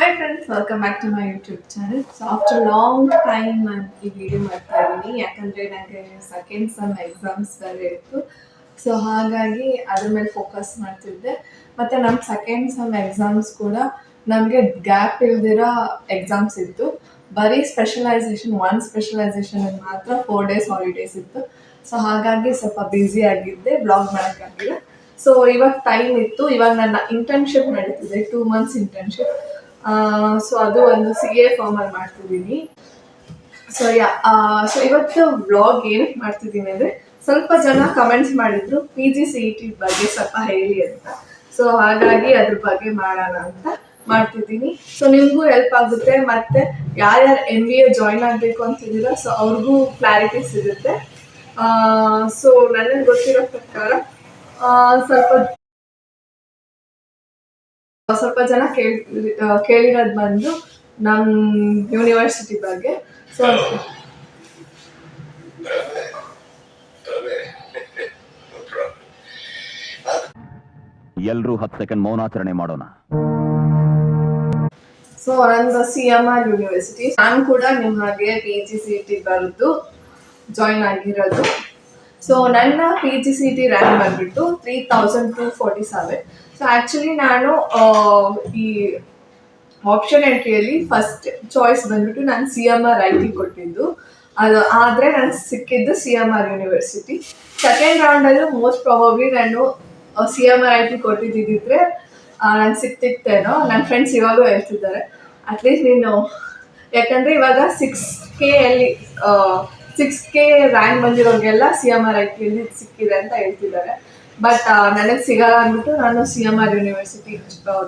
Hi friends, welcome back to my YouTube channel. So after a long time ನಾನು ಈ video ಮಾಡ್ತಾ ಇದ್ದೀನಿ ಯಾಕಂದರೆ ನನಗೆ ಸೆಕೆಂಡ್ ಸಮ್ ಎಕ್ಸಾಮ್ಸ್ ಬೇರೆ ಇತ್ತು. ಸೊ ಹಾಗಾಗಿ ಅದ್ರ ಮೇಲೆ ಫೋಕಸ್ ಮಾಡ್ತಿದ್ದೆ. ಮತ್ತು ನಮ್ಮ ಸೆಕೆಂಡ್ ಸಮ್ ಎಕ್ಸಾಮ್ಸ್ ಕೂಡ ನಮಗೆ ಗ್ಯಾಪ್ ಇಲ್ದಿರೋ ಎಕ್ಸಾಮ್ಸ್ ಇತ್ತು. ಬರೀ ಒನ್ ಸ್ಪೆಷಲೈಸೇಷನ್ ಮಾತ್ರ 4 ಡೇಸ್ ಹಾಲಿಡೇಸ್ ಇತ್ತು. ಸೊ ಹಾಗಾಗಿ ಸ್ವಲ್ಪ ಬ್ಯುಸಿ ಆಗಿದ್ದೆ, ಬ್ಲಾಗ್ ಮಾಡೋಕ್ಕಾಗಿಲ್ಲ. ಸೊ ಇವಾಗ ಟೈಮ್ ಇತ್ತು. ಇವಾಗ ನನ್ನ ಇಂಟರ್ನ್ಶಿಪ್ ನಡೀತಿದೆ, 2 months ಇಂಟರ್ನ್ಶಿಪ್. ಸೊ ಅದು ಒಂದು CA ಫಾರ್ಮಲ್ಲಿ ಮಾಡ್ತಿದ್ದೀನಿ. ಸೊ ಇವತ್ತು ವ್ಲಾಗ್ ಏನಕ್ಕೆ ಮಾಡ್ತಿದ್ದೀನಿ ಅಂದರೆ, ಸ್ವಲ್ಪ ಜನ ಕಮೆಂಟ್ಸ್ ಮಾಡಿದ್ರು PGCET ಬಗ್ಗೆ ಸ್ವಲ್ಪ ಹೇಳಿ ಅಂತ. ಸೊ ಹಾಗಾಗಿ ಅದ್ರ ಬಗ್ಗೆ ಮಾಡೋಣ ಅಂತ ಮಾಡ್ತಿದ್ದೀನಿ. ಸೊ ನಿಮಗೂ ಹೆಲ್ಪ್ ಆಗುತ್ತೆ, ಮತ್ತು ಯಾರ್ಯಾರು MBA ಜಾಯ್ನ್ ಆಗಬೇಕು ಅಂತಿದ್ದೀರೋ ಸೊ ಅವ್ರಿಗೂ ಕ್ಲಾರಿಟಿ ಸಿಗುತ್ತೆ. ಸೊ ನನಗೆ ಗೊತ್ತಿರೋ ಪ್ರಕಾರ ಸ್ವಲ್ಪ ಜನ ಕೇಳಿರೋದು ಬಂದು ನಮ್ಮ ಯೂನಿವರ್ಸಿಟಿ ಬಗ್ಗೆ. ಸೊ ಎಲ್ಲರೂ 10 ಸೆಕೆಂಡ್ ಮೌನಾಚರಣೆ ಮಾಡೋಣ. ಸೊ ನಂದು CMR ಯೂನಿವರ್ಸಿಟಿ. ನಾನು ಕೂಡ ನಿಮ್ಮ ಹಾಗೆ PGCET ಬರೆದು ಜಾಯ್ನ್ ಆಗಿರೋದು. ಸೊ ನನ್ನ PGCET ರ್ಯಾಂಕ್ ಬಂದ್ಬಿಟ್ಟು 3247. ಸೊ ಆ್ಯಕ್ಚುಲಿ ನಾನು ಈ ಆಪ್ಷನ್ ಎಂಟ್ರಿಯಲ್ಲಿ ಫಸ್ಟ್ ಚಾಯ್ಸ್ ಬಂದ್ಬಿಟ್ಟು ನಾನು CMR IT ಕೊಟ್ಟಿದ್ದು. ಆದರೆ ನಾನು ಸಿಕ್ಕಿದ್ದು CMR ಯೂನಿವರ್ಸಿಟಿ. ಸೆಕೆಂಡ್ ರೌಂಡಲ್ಲೂ ಮೋಸ್ಟ್ ಪ್ರಾಬಬ್ಲಿ ನಾನು CMR IT ಕೊಟ್ಟಿದ್ದಿದ್ರೆ ನಾನು ಸಿಕ್ತಿತ್ತೇನೋ. ನನ್ನ ಫ್ರೆಂಡ್ಸ್ ಇವಾಗೂ ಹೇಳ್ತಿದ್ದಾರೆ ಅಟ್ಲೀಸ್ಟ್ ನೀನು, ಯಾಕಂದರೆ ಇವಾಗ 6K ರ್ಯಾಂಕ್ ಬಂದಿರೋರಿಗೆಲ್ಲ CMR ITಯಲ್ಲಿ ಸಿಕ್ಕಿದೆ ಅಂತ ಹೇಳ್ತಿದ್ದಾರೆ. ಬಟ್ ನನಗೆ ಸಿಗಲ್ಲ ಅಂದ್ಬಿಟ್ಟು ನಾನು CMR ಯೂನಿವರ್ಸಿಟಿ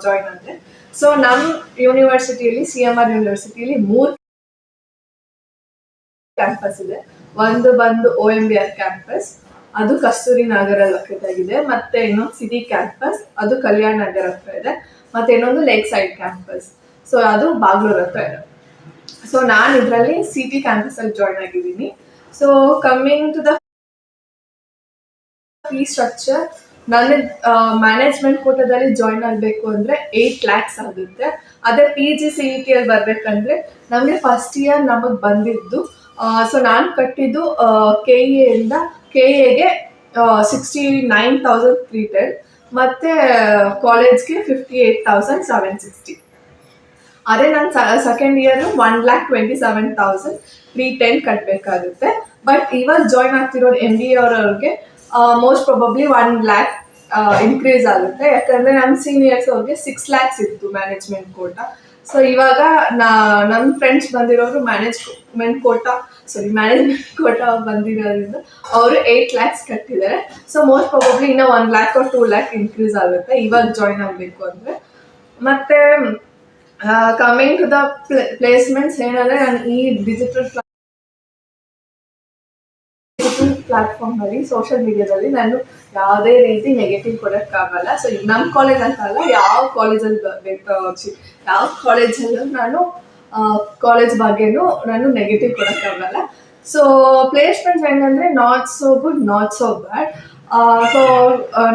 ಜಾಯ್ನ್ ಆದೆ. ಸೊ ನಮ್ಮ ಯೂನಿವರ್ಸಿಟಿಯಲ್ಲಿ CMR ಯೂನಿವರ್ಸಿಟಿಯಲ್ಲಿ 3 ಕ್ಯಾಂಪಸ್ ಇದೆ. ಒಂದು ಬಂದು OMBR ಕ್ಯಾಂಪಸ್, ಅದು ಕಸ್ತೂರಿ ನಗರ ಲೊಕೇಟ್ ಆಗಿದೆ. ಮತ್ತು ಇನ್ನೊಂದು ಸಿಟಿ ಕ್ಯಾಂಪಸ್, ಅದು ಕಲ್ಯಾಣ ನಗರ ಹತ್ರ ಇದೆ. ಮತ್ತು ಇನ್ನೊಂದು ಲೇಕ್ ಸೈಡ್ ಕ್ಯಾಂಪಸ್, ಸೊ ಅದು ಬಾಗ್ಲೂರ್ ಹತ್ರ ಇದೆ. ಸೊ ನಾನು ಇದರಲ್ಲಿ ಸಿಟಿ ಕ್ಯಾಂಪಸಲ್ಲಿ ಜಾಯ್ನ್ ಆಗಿದ್ದೀನಿ. So coming to the fee structure, ನನಗೆ ಮ್ಯಾನೇಜ್ಮೆಂಟ್ ಕೋಟಾದಲ್ಲಿ ಜಾಯ್ನ್ ಆಗಬೇಕು ಅಂದರೆ 8 lakhs ಆಗುತ್ತೆ. ಅದೇ PGCETಯಲ್ಲಿ ಬರಬೇಕಂದ್ರೆ ನಮಗೆ ಫಸ್ಟ್ ಇಯರ್ ನಮಗೆ ಬಂದಿದ್ದು. ಸೊ ನಾನು ಕಟ್ಟಿದ್ದು KEಗೆ 69,310 ಮತ್ತು ಕಾಲೇಜ್ಗೆ 58,760. ಅದೇ ನಾನು ಸೆಕೆಂಡ್ ಇಯರು 1,27,310 ಕಟ್ಟಬೇಕಾಗುತ್ತೆ. ಬಟ್ ಇವಾಗ ಜಾಯ್ನ್ ಆಗ್ತಿರೋರು MBA ಅವ್ರಿಗೆ ಮೋಸ್ಟ್ ಪ್ರಾಬಬ್ಲಿ 1 lakh ಇನ್ಕ್ರೀಸ್ ಆಗುತ್ತೆ. ಯಾಕಂದರೆ ನಮ್ಮ ಸೀನಿಯರ್ಸ್ ಅವ್ರಿಗೆ 6 lakhs ಇತ್ತು ಮ್ಯಾನೇಜ್ಮೆಂಟ್ ಕೋಟಾ. ಸೊ ಇವಾಗ ನಮ್ಮ ಫ್ರೆಂಡ್ಸ್ ಬಂದಿರೋರು ಮ್ಯಾನೇಜ್ಮೆಂಟ್ ಕೋಟಾ ಬಂದಿರೋದ್ರಿಂದ ಅವರು 8 lakhs ಕಟ್ಟಿದ್ದಾರೆ. ಸೊ ಮೋಸ್ಟ್ ಪ್ರಾಬಬ್ಲಿ ಇನ್ನೂ 1 lakh or 2 lakh ಇನ್ಕ್ರೀಸ್ ಆಗುತ್ತೆ ಇವಾಗ ಜಾಯ್ನ್ ಆಗಬೇಕು ಅಂದರೆ. ಮತ್ತು ಕಮಿಂಗ್ ಟು ದ ಪ್ಲೇಸ್ಮೆಂಟ್ಸ್ ಏನಂದರೆ, ನಾನು ಈ ಡಿಜಿಟಲ್ ಪ್ಲಾಟ್ಫಾರ್ಮ್ನಲ್ಲಿ ಸೋಷಿಯಲ್ ಮೀಡಿಯಾದಲ್ಲಿ ನಾನು ಯಾವುದೇ ರೀತಿ ನೆಗೆಟಿವ್ ಕೊಡೋಕ್ಕಾಗಲ್ಲ. ಸೊ ನಮ್ಮ ಕಾಲೇಜ್ ಅಂತ ಅಲ್ಲ, ಯಾವ ಕಾಲೇಜಲ್ಲೂ ನಾನು ಕಾಲೇಜ್ ಬಗ್ಗೆನೂ ನಾನು ನೆಗೆಟಿವ್ ಕೊಡೋಕ್ಕಾಗಲ್ಲ. ಸೊ ಪ್ಲೇಸ್ಮೆಂಟ್ಸ್ ಹೆಂಗಂದರೆ not so good, not so bad. So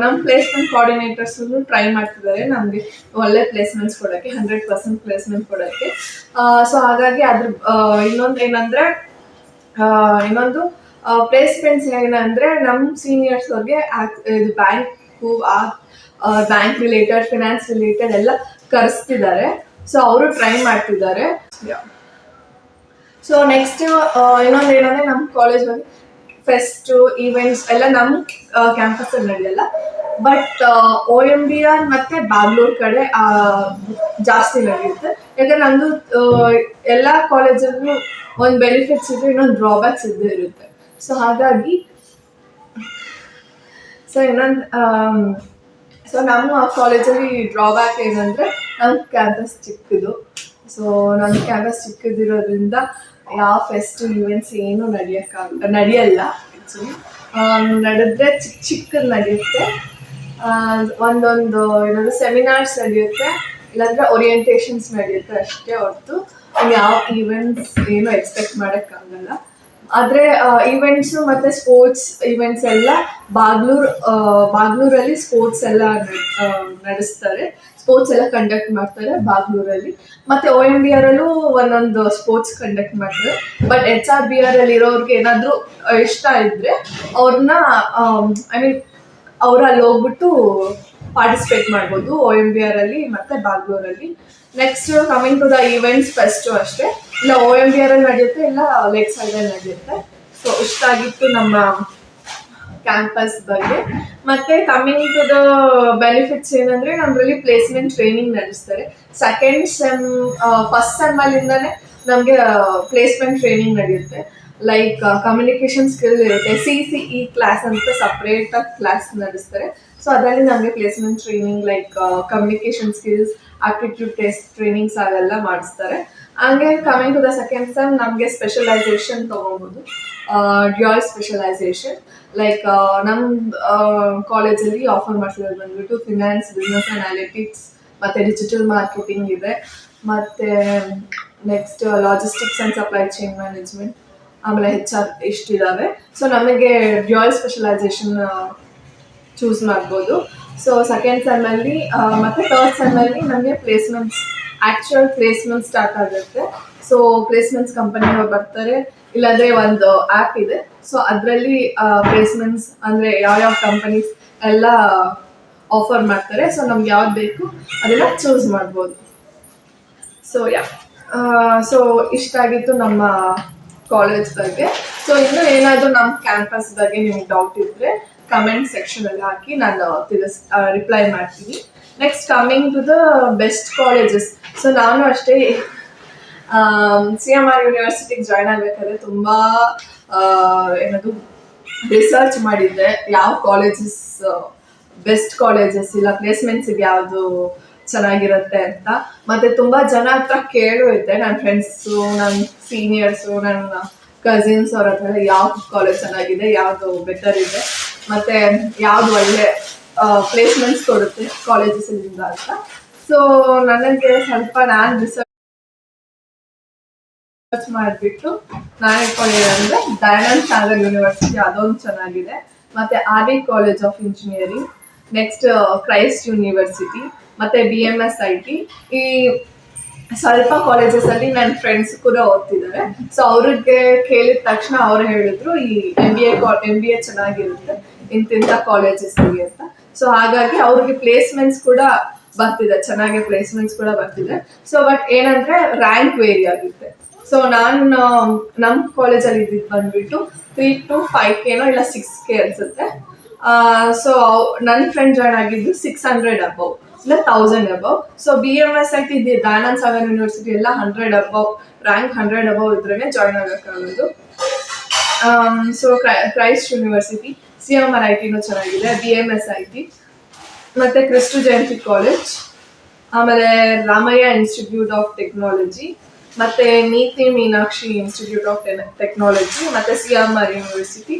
ನಮ್ಮ ಪ್ಲೇಸ್ಮೆಂಟ್ ಕೋಆರ್ಡಿನೇಟರ್ಸನ್ನು ಟ್ರೈ ಮಾಡ್ತಿದ್ದಾರೆ ನಮಗೆ ಒಳ್ಳೆ ಪ್ಲೇಸ್ಮೆಂಟ್ಸ್ ಕೊಡೋಕ್ಕೆ, 100% ಪ್ಲೇಸ್ಮೆಂಟ್ ಕೊಡೋಕ್ಕೆ. ಸೊ ಹಾಗಾಗಿ ಅದ್ರ ಇನ್ನೊಂದು ಪ್ಲೇಸ್ಮೆಂಟ್ಸ್ ಏನಂದರೆ, ನಮ್ಮ ಸೀನಿಯರ್ಸ್ ಅವ್ರಿಗೆ ಇದು ಬ್ಯಾಂಕ್ ರಿಲೇಟೆಡ್, ಫಿನಾನ್ಸ್ ರಿಲೇಟೆಡ್ ಎಲ್ಲ ಕರೆಸ್ತಿದ್ದಾರೆ. ಸೊ ಅವರು ಟ್ರೈ ಮಾಡ್ತಿದ್ದಾರೆ. ಸೊ ನೆಕ್ಸ್ಟ್ ಇನ್ನೊಂದು ಏನಂದರೆ, ನಮ್ಮ ಕಾಲೇಜಲ್ಲಿ ಫೆಸ್ಟು ಈವೆಂಟ್ಸ್ ಎಲ್ಲ ನಮ್ಮ ಕ್ಯಾಂಪಸಲ್ಲಿ ನಡೆಯಲ್ಲ. ಬಟ್ OMBR ಮತ್ತು ಬ್ಯಾಂಗ್ಳೂರ್ ಕಡೆ ಜಾಸ್ತಿ ನಡೆಯುತ್ತೆ. ಯಾಕಂದರೆ ನಮ್ಮದು ಎಲ್ಲ ಕಾಲೇಜಲ್ಲೂ ಒಂದು ಬೆನಿಫಿಟ್ಸ್ ಇದ್ದರೆ ಇನ್ನೊಂದು ಡ್ರಾಬ್ಯಾಕ್ಸ್ ಇದ್ದೇ ಇರುತ್ತೆ. ಸೊ ಹಾಗಾಗಿ ನಮ್ಮ ಕಾಲೇಜಲ್ಲಿ ಡ್ರಾಬ್ಯಾಕ್ ಏನಂದರೆ, ನಮ್ಮ ಕ್ಯಾಂಪಸ್ ಚಿಕ್ಕದು. ಸೊ ನಮ್ಮ ಕ್ಯಾಂಪಸ್ ಚಿಕ್ಕದಿರೋದ್ರಿಂದ ಯಾವ ಫೆಸ್ಟ್ ಈವೆಂಟ್ಸ್ ಏನೂ ನಡೆಯಲ್ಲ. ಆ್ಯಕ್ಚುಲಿ ನಡೆದ್ರೆ ಚಿಕ್ಕದು ನಡೆಯುತ್ತೆ. ಒಂದೊಂದು ಏನಾದರೂ ಸೆಮಿನಾರ್ಸ್ ನಡೆಯುತ್ತೆ, ಇಲ್ಲಾಂದರೆ ಓರಿಯೆಂಟೇಷನ್ಸ್ ನಡೆಯುತ್ತೆ ಅಷ್ಟೇ ಹೊರತು ಯಾವ ಈವೆಂಟ್ಸ್ ಏನೂ ಎಕ್ಸ್ಪೆಕ್ಟ್ ಮಾಡೋಕ್ಕಾಗಲ್ಲ. ಆದರೆ ಈವೆಂಟ್ಸ್ ಮತ್ತು ಸ್ಪೋರ್ಟ್ಸ್ ಈವೆಂಟ್ಸ್ ಎಲ್ಲ ಬಾಗ್ಲೂರಲ್ಲಿ ಸ್ಪೋರ್ಟ್ಸ್ ಎಲ್ಲ ನಡೆಸ್ತಾರೆ, ಸ್ಪೋರ್ಟ್ಸ್ ಎಲ್ಲ ಕಂಡಕ್ಟ್ ಮಾಡ್ತಾರೆ ಬಾಗ್ಲೂರಲ್ಲಿ. ಮತ್ತು OMBR ಅಲ್ಲೂ ಒಂದೊಂದು ಸ್ಪೋರ್ಟ್ಸ್ ಕಂಡಕ್ಟ್ ಮಾಡ್ತಾರೆ. ಬಟ್ HRBR ಅಲ್ಲಿ ಇರೋರ್ಗೆ ಏನಾದರೂ ಇಷ್ಟ ಇದ್ದರೆ ಅವ್ರನ್ನ ಐ ಮೀನ್ ಅವ್ರು ಅಲ್ಲಿ ಹೋಗ್ಬಿಟ್ಟು ಪಾರ್ಟಿಸಿಪೇಟ್ ಮಾಡ್ಬೋದು OMBR ಅಲ್ಲಿ ಮತ್ತು ಬಾಗ್ಲೂರಲ್ಲಿ. Next coming to the events fest ಅಷ್ಟೇ, ಇಲ್ಲ OMBR ಅಲ್ಲಿ ನಡೆಯುತ್ತೆ, ಇಲ್ಲ ಲೇಕ್ ಸೈಡಲ್ಲಿ ನಡೆಯುತ್ತೆ. ಸೊ ಇಷ್ಟ ಆಗಿತ್ತು ನಮ್ಮ ಕ್ಯಾಂಪಸ್ ಬಗ್ಗೆ. ಮತ್ತೆ ಕಮಿಂಗ್ ಟು ದ ಬೆನಿಫಿಟ್ಸ್ ಏನಂದ್ರೆ ನಮ್ಮಲ್ಲಿ ಪ್ಲೇಸ್ಮೆಂಟ್ ಟ್ರೈನಿಂಗ್ ನಡೆಸ್ತಾರೆ. ಸೆಕೆಂಡ್ ಸೆಮ್ ಫಸ್ಟ್ ಸೆಮ್ಮಲ್ಲಿಂದನೇ ನಮಗೆ ಪ್ಲೇಸ್ಮೆಂಟ್ ಟ್ರೈನಿಂಗ್ ನಡೆಯುತ್ತೆ. ಲೈಕ್ ಕಮ್ಯುನಿಕೇಷನ್ ಸ್ಕಿಲ್ ಇರುತ್ತೆ, CCE ಕ್ಲಾಸ್ ಅಂತ ಸಪ್ರೇಟಾಗಿ ಕ್ಲಾಸ್ ನಡೆಸ್ತಾರೆ. ಸೊ ಅದರಲ್ಲಿ ನಮಗೆ placement training like communication skills, aptitude test trainings ಅವೆಲ್ಲ ಮಾಡಿಸ್ತಾರೆ. ಹಂಗೆ coming to the second sem ನಮಗೆ ಸ್ಪೆಷಲೈಸೇಷನ್ ತೊಗೊಬೋದು, ಡ್ಯುಯಲ್ ಸ್ಪೆಷಲೈಸೇಷನ್. ಲೈಕ್ ನಮ್ಮ ಕಾಲೇಜಲ್ಲಿ ಆಫರ್ ಮಾಡ್ತಿರೋದು ಬಂದ್ಬಿಟ್ಟು ಫಿನಾನ್ಸ್, ಬಿಸ್ನೆಸ್ ಅನಾಲಿಟಿಕ್ಸ್ ಮತ್ತು ಡಿಜಿಟಲ್ ಮಾರ್ಕೆಟಿಂಗ್ ಇದೆ. ಮತ್ತು next logistics and supply chain management, ಆಮೇಲೆ HR ಇಷ್ಟಿದ್ದಾವೆ. ಸೊ ನಮಗೆ ಡ್ಯುಯಲ್ ಸ್ಪೆಷಲೈಸೇಷನ್ ಚೂಸ್ ಮಾಡ್ಬೋದು. ಸೊ ಸೆಕೆಂಡ್ ಸೆಮ್ಮಲ್ಲಿ ಮತ್ತು ಥರ್ಡ್ ಸೆಮ್ಮಲ್ಲಿ ನಮಗೆ ಪ್ಲೇಸ್ಮೆಂಟ್ಸ್, ಆ್ಯಕ್ಚುಯಲ್ ಪ್ಲೇಸ್ಮೆಂಟ್ ಸ್ಟಾರ್ಟ್ ಆಗುತ್ತೆ. ಸೊ ಪ್ಲೇಸ್ಮೆಂಟ್ಸ್ ಕಂಪನಿಯವ್ರು ಬರ್ತಾರೆ, ಇಲ್ಲಾಂದರೆ ಒಂದು ಆ್ಯಪ್ ಇದೆ. ಸೊ ಅದರಲ್ಲಿ ಪ್ಲೇಸ್ಮೆಂಟ್ಸ್ ಅಂದರೆ ಯಾವ್ಯಾವ ಕಂಪನೀಸ್ ಎಲ್ಲ ಆಫರ್ ಮಾಡ್ತಾರೆ. ಸೊ ನಮ್ಗೆ ಯಾವ್ದು ಬೇಕು ಅದೆಲ್ಲ ಚೂಸ್ ಮಾಡ್ಬೋದು. ಸೊ ಸೊ ಇಷ್ಟ ಆಗಿತ್ತು ನಮ್ಮ ಕಾಲೇಜ್ ಬಗ್ಗೆ. ಸೊ ಇನ್ನೂ ಏನಾದರೂ ನಮ್ಮ ಕ್ಯಾಂಪಸ್ ಬಗ್ಗೆ ನಿಮ್ಗೆ ಡೌಟ್ ಇದ್ದರೆ ಕಮೆಂಟ್ ಸೆಕ್ಷನಲ್ಲಿ ಹಾಕಿ, ನಾನು ರಿಪ್ಲೈ ಮಾಡ್ತೀನಿ. Next coming to the best colleges. So ನಾನು ಅಷ್ಟೇ CMR ಯೂನಿವರ್ಸಿಟಿಗೆ ಜಾಯ್ನ್ ಆಗಬೇಕಾದ್ರೆ ತುಂಬ ಏನದು ರಿಸರ್ಚ್ ಮಾಡಿದ್ದೆ, ಯಾವ ಕಾಲೇಜಸ್ ಬೆಸ್ಟ್ ಕಾಲೇಜಸ್ ಇಲ್ಲ ಪ್ಲೇಸ್ಮೆಂಟ್ಸಿಗೆ ಯಾವುದು ಚೆನ್ನಾಗಿರುತ್ತೆ ಅಂತ. ಮತ್ತು ತುಂಬ ಜನ ಹತ್ರ ಕೇಳು ಇದ್ದೆ, ನನ್ನ ಫ್ರೆಂಡ್ಸು, ನನ್ನ ಸೀನಿಯರ್ಸು, ನನ್ನ ಕಸಿನ್ಸ್ ಅವ್ರ ಹತ್ರ ಯಾವ ಕಾಲೇಜ್ ಚೆನ್ನಾಗಿದೆ, ಯಾವುದು ಬೆಟರ್ ಇದೆ, ಮತ್ತು ಯಾವುದು ಒಳ್ಳೆ ಪ್ಲೇಸ್ಮೆಂಟ್ಸ್ ಕೊಡುತ್ತೆ ಕಾಲೇಜಸ್ಸಿಂದ ಅಂತ. ಸೊ ನನಗೆ ಸ್ವಲ್ಪ ನಾನು ರಿಸರ್ಚ್ ಮಾಡಿಬಿಟ್ಟು ನಾನು ಇಟ್ಕೊಂಡಿರೋದಂದರೆ ದಯಾನಂದ ಸಾಗರ್ ಯೂನಿವರ್ಸಿಟಿ, ಅದೊಂದು ಚೆನ್ನಾಗಿದೆ. ಮತ್ತು RV college of engineering, next Christ university, ಮತ್ತು BMSIT. ಈ ಸ್ವಲ್ಪ ಕಾಲೇಜಸಲ್ಲಿ ನನ್ನ ಫ್ರೆಂಡ್ಸ್ ಕೂಡ ಓದ್ತಿದ್ದಾರೆ. ಸೊ ಅವ್ರಿಗೆ ಕೇಳಿದ ತಕ್ಷಣ ಅವ್ರು ಹೇಳಿದ್ರು ಈ MBA ಚೆನ್ನಾಗಿರುತ್ತೆ ಇಂತಿಂಥ ಕಾಲೇಜಸ್ಸಿಗೆ ಅಂತ. ಸೊ ಹಾಗಾಗಿ ಅವ್ರಿಗೆ ಪ್ಲೇಸ್ಮೆಂಟ್ಸ್ ಕೂಡ ಬರ್ತಿದೆ, ಚೆನ್ನಾಗಿ ಪ್ಲೇಸ್ಮೆಂಟ್ಸ್ ಕೂಡ ಬರ್ತಿದೆ. ಸೊ ಬಟ್ ಏನಂದರೆ ರ್ಯಾಂಕ್ ವೇರಿ ಆಗುತ್ತೆ. ಸೊ ನಾನು ನಮ್ಮ ಕಾಲೇಜಲ್ಲಿ ಇದ್ದಿದ್ದು ಬಂದುಬಿಟ್ಟು 3 to 5K ಇಲ್ಲ 6K ಅನಿಸುತ್ತೆ. ಸೊ ನನ್ನ ಫ್ರೆಂಡ್ ಜಾಯ್ನ್ ಆಗಿದ್ದು 600 ಅಬೌವ್ ಇಲ್ಲ 1000 above. So BMSIT Dayananda Sagar university ಎಲ್ಲ 100 ಅಬೌವ್, ರ್ಯಾಂಕ್ 100 ಅಬೌವ್ ಇದ್ರೇ ಜಾಯ್ನ್ ಆಗೋಕ್ಕಾಗೋದು. ಸೊ ಕ್ರೈಸ್ಟ್ ಯೂನಿವರ್ಸಿಟಿ, CMRITನೂ ಚೆನ್ನಾಗಿದೆ, BMSIT, ಮತ್ತು ಕ್ರಿಸ್ಟು ಜಯಂತಿ ಕಾಲೇಜ್, ಆಮೇಲೆ ರಾಮಯ್ಯ ಇನ್ಸ್ಟಿಟ್ಯೂಟ್ ಆಫ್ ಟೆಕ್ನಾಲಜಿ, ಮತ್ತು Nitte Meenakshi institute of technology, ಮತ್ತು CMR ಯೂನಿವರ್ಸಿಟಿ,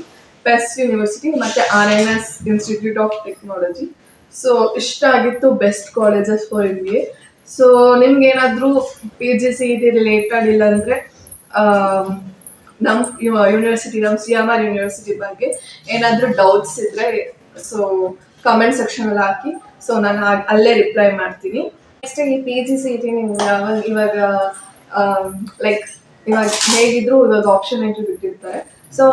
ಪೆಸ್ಟ್ ಯೂನಿವರ್ಸಿಟಿ, ಮತ್ತು RNS institute of technology. So ಇಷ್ಟ ಆಗಿತ್ತು best colleges for MBA. So ನಿಮ್ಗೇನಾದರೂ PGCET ರಿಲೇಟೆಡ್ ಇಲ್ಲಾಂದರೆ ನಮ್ಮ ಯೂನಿವರ್ಸಿಟಿ, ನಮ್ಮ CMR ಯೂನಿವರ್ಸಿಟಿ ಬಗ್ಗೆ ಏನಾದರೂ ಡೌಟ್ಸ್ ಇದ್ದರೆ ಸೊ ಕಮೆಂಟ್ ಸೆಕ್ಷನಲ್ಲಿ ಹಾಕಿ. ಸೊ ನಾನು ಅಲ್ಲೇ ರಿಪ್ಲೈ ಮಾಡ್ತೀನಿ. ನೆಕ್ಸ್ಟ್ ಈ PGCET ನಿಮ್ಗೆ ಇವಾಗ ಲೈಕ್ ಇವಾಗ ಹೇಗಿದ್ರು ಇವಾಗ ಆಪ್ಷನ್ ಎಂಟ್ರಿ ಬಿಟ್ಟಿರ್ತಾರೆ. ಸೊ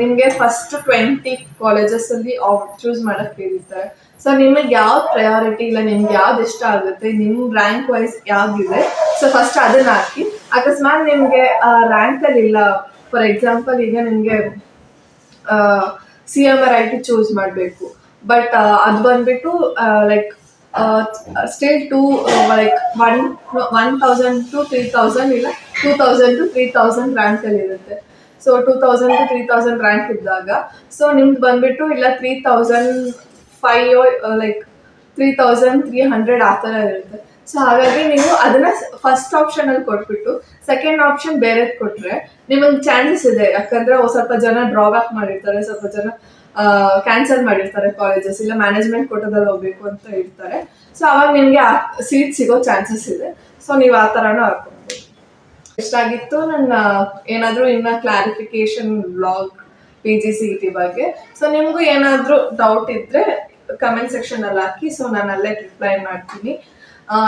ನಿಮಗೆ ಫಸ್ಟ್ 20 ಕಾಲೇಜಸಲ್ಲಿ ಚೂಸ್ ಮಾಡೋಕ್ಕೆ ಹೇಳಿರ್ತಾರೆ. ಸೊ ನಿಮಗೆ ಯಾವ್ದು ಪ್ರಯಾರಿಟಿ ಇಲ್ಲ, ನಿಮ್ಗೆ ಯಾವ್ದು ಇಷ್ಟ ಆಗುತ್ತೆ, ನಿಮ್ಮ ರ್ಯಾಂಕ್ ವೈಸ್ ಯಾವುದಿದೆ, ಸೊ ಫಸ್ಟ್ ಅದನ್ನು ಹಾಕಿ. ಅಕಸ್ಮಾತ್ ನಿಮಗೆ ರ್ಯಾಂಕಲ್ಲಿ ಇಲ್ಲ, ಫಾರ್ ಎಕ್ಸಾಂಪಲ್ ಈಗ ನಿಮಗೆ CMRIT ಚೂಸ್ ಮಾಡಬೇಕು, ಬಟ್ ಅದು ಬಂದುಬಿಟ್ಟು ಲೈಕ್ ಸ್ಟಿಲ್ ಲೈಕ್ 1000 to 3000 ಇಲ್ಲ 2000 to 3000 ರ್ಯಾಂಕಲ್ಲಿ ಇರುತ್ತೆ. ಸೊ 2000 to 3000 ರ್ಯಾಂಕ್ ಇದ್ದಾಗ ಸೊ ನಿಮ್ದು ಬಂದುಬಿಟ್ಟು ಇಲ್ಲ 3005 ಲೈಕ್ 3300 ಆ ಥರ ಇರುತ್ತೆ. ಸೊ ಹಾಗಾಗಿ ನೀವು ಅದನ್ನು ಫಸ್ಟ್ ಆಪ್ಷನಲ್ಲಿ ಕೊಟ್ಬಿಟ್ಟು ಸೆಕೆಂಡ್ ಆಪ್ಷನ್ ಬೇರೆದು ಕೊಟ್ಟರೆ ನಿಮಗೆ ಚಾನ್ಸಸ್ ಇದೆ. ಯಾಕಂದರೆ ಸ್ವಲ್ಪ ಜನ ಡ್ರಾಬ್ಯಾಕ್ ಮಾಡಿರ್ತಾರೆ, ಸ್ವಲ್ಪ ಜನ ಕ್ಯಾನ್ಸಲ್ ಮಾಡಿರ್ತಾರೆ ಕಾಲೇಜಸ್, ಇಲ್ಲ ಮ್ಯಾನೇಜ್ಮೆಂಟ್ ಕೋಟಾದಲ್ಲಿ ಹೋಗಬೇಕು ಅಂತ ಇರ್ತಾರೆ. ಸೊ ಅವಾಗ ನಿಮಗೆ ಸೀಟ್ ಸಿಗೋ ಚಾನ್ಸಸ್ ಇದೆ. ಸೊ ನೀವು ಆ ಥರನೂ ಹಾಕ್ಕೊಬೋದು. ಇಷ್ಟ ಆಗಿತ್ತು. ನನ್ನ ಏನಾದರೂ ಇನ್ನ ಕ್ಲಾರಿಫಿಕೇಶನ್ ಬ್ಲಾಗ್ PGCET ಬಗ್ಗೆ. ಸೊ ನಿಮಗೂ ಏನಾದರೂ ಡೌಟ್ ಇದ್ದರೆ ಕಮೆಂಟ್ ಸೆಕ್ಷನಲ್ಲಿ ಹಾಕಿ, ಸೊ ನಾನು ಅಲ್ಲೇ ರಿಪ್ಲೈ ಮಾಡ್ತೀನಿ.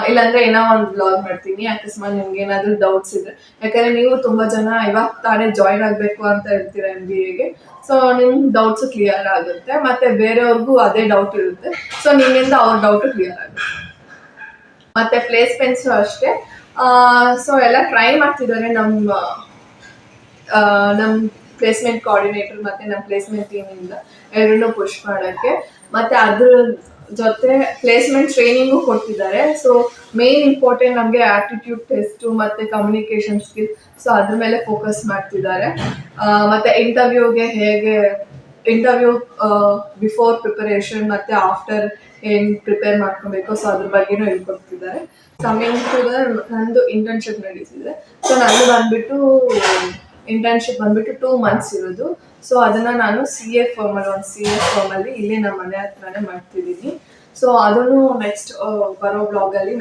ಇಲ್ಲಾಂದರೆ ಏನೋ ಒಂದು ಬ್ಲಾಗ್ ಮಾಡ್ತೀನಿ ಅಕಸ್ಮಾತ್ ನಿಮ್ಗೆ ಏನಾದರೂ ಡೌಟ್ಸ್ ಇದ್ದರೆ. ಯಾಕಂದರೆ ನೀವು ತುಂಬ ಜನ ಇವಾಗ ತಾನೇ ಜಾಯ್ನ್ ಆಗಬೇಕು ಅಂತ ಇರ್ತೀರ MBAಗೆ. ಸೊ ನಿಮ್ಮ ಡೌಟ್ಸು ಕ್ಲಿಯರ್ ಆಗುತ್ತೆ, ಮತ್ತು ಬೇರೆಯವ್ರಿಗೂ ಅದೇ ಡೌಟ್ ಇರುತ್ತೆ. ಸೊ ನಿಮ್ಮಿಂದ ಅವ್ರ ಡೌಟು ಕ್ಲಿಯರ್ ಆಗುತ್ತೆ. ಮತ್ತು ಪ್ಲೇಸ್ಮೆಂಟ್ಸು ಅಷ್ಟೇ. ಸೊ ಎಲ್ಲ ಟ್ರೈ ಮಾಡ್ತಿದ್ದಾರೆ ನಮ್ಮ ಪ್ಲೇಸ್ಮೆಂಟ್ ಕೋಆರ್ಡಿನೇಟರ್ ಮತ್ತು ನಮ್ಮ ಪ್ಲೇಸ್ಮೆಂಟ್ ಟೀಮಿಂದ ಎರಡನ್ನೂ ಪುಷ್ ಮಾಡೋಕ್ಕೆ. ಮತ್ತು ಅದ್ರ ಜೊತೆ ಪ್ಲೇಸ್ಮೆಂಟ್ ಟ್ರೈನಿಂಗು ಕೊಡ್ತಿದ್ದಾರೆ. ಸೊ ಮೇನ್ ಇಂಪಾರ್ಟೆಂಟ್ ನಮಗೆ ಆ್ಯಪ್ಟಿಟ್ಯೂಡ್ ಟೆಸ್ಟು ಮತ್ತು ಕಮ್ಯುನಿಕೇಷನ್ ಸ್ಕಿಲ್, ಸೊ ಅದ್ರ ಮೇಲೆ ಫೋಕಸ್ ಮಾಡ್ತಿದ್ದಾರೆ. ಮತ್ತು ಇಂಟರ್ವ್ಯೂಗೆ ಹೇಗೆ ಇಂಟರ್ವ್ಯೂ ಬಿಫೋರ್ ಪ್ರಿಪರೇಷನ್ ಮತ್ತು ಆಫ್ಟರ್ ಏನು ಪ್ರಿಪೇರ್ ಮಾಡ್ಕೊಬೇಕು, ಸೊ ಅದ್ರ ಬಗ್ಗೆನೂ ಹೇಳ್ಕೊಡ್ತಿದ್ದಾರೆ. ಕಮಿಂಗ್ ಟು ನಂದು ಇಂಟರ್ನ್ಶಿಪ್ ನಡೀತಿದೆ. ಸೊ ನಂದು ಬಂದುಬಿಟ್ಟು ಇಂಟರ್ನ್ಶಿಪ್ ಬಂದುಬಿಟ್ಟು 2 months ಇರೋದು. ಸೊ ಅದನ್ನು ನಾನು CA ಫರ್ಮಲ್ಲಿ ಇಲ್ಲೇ ನಮ್ಮ ಮನೆ ಹತ್ರನೇ ಮಾಡ್ತಿದ್ದೀನಿ. ಸೊ ಅದನ್ನು ನೆಕ್ಸ್ಟ್ ಬರೋ ಬ್ಲಾಗಲ್ಲಿ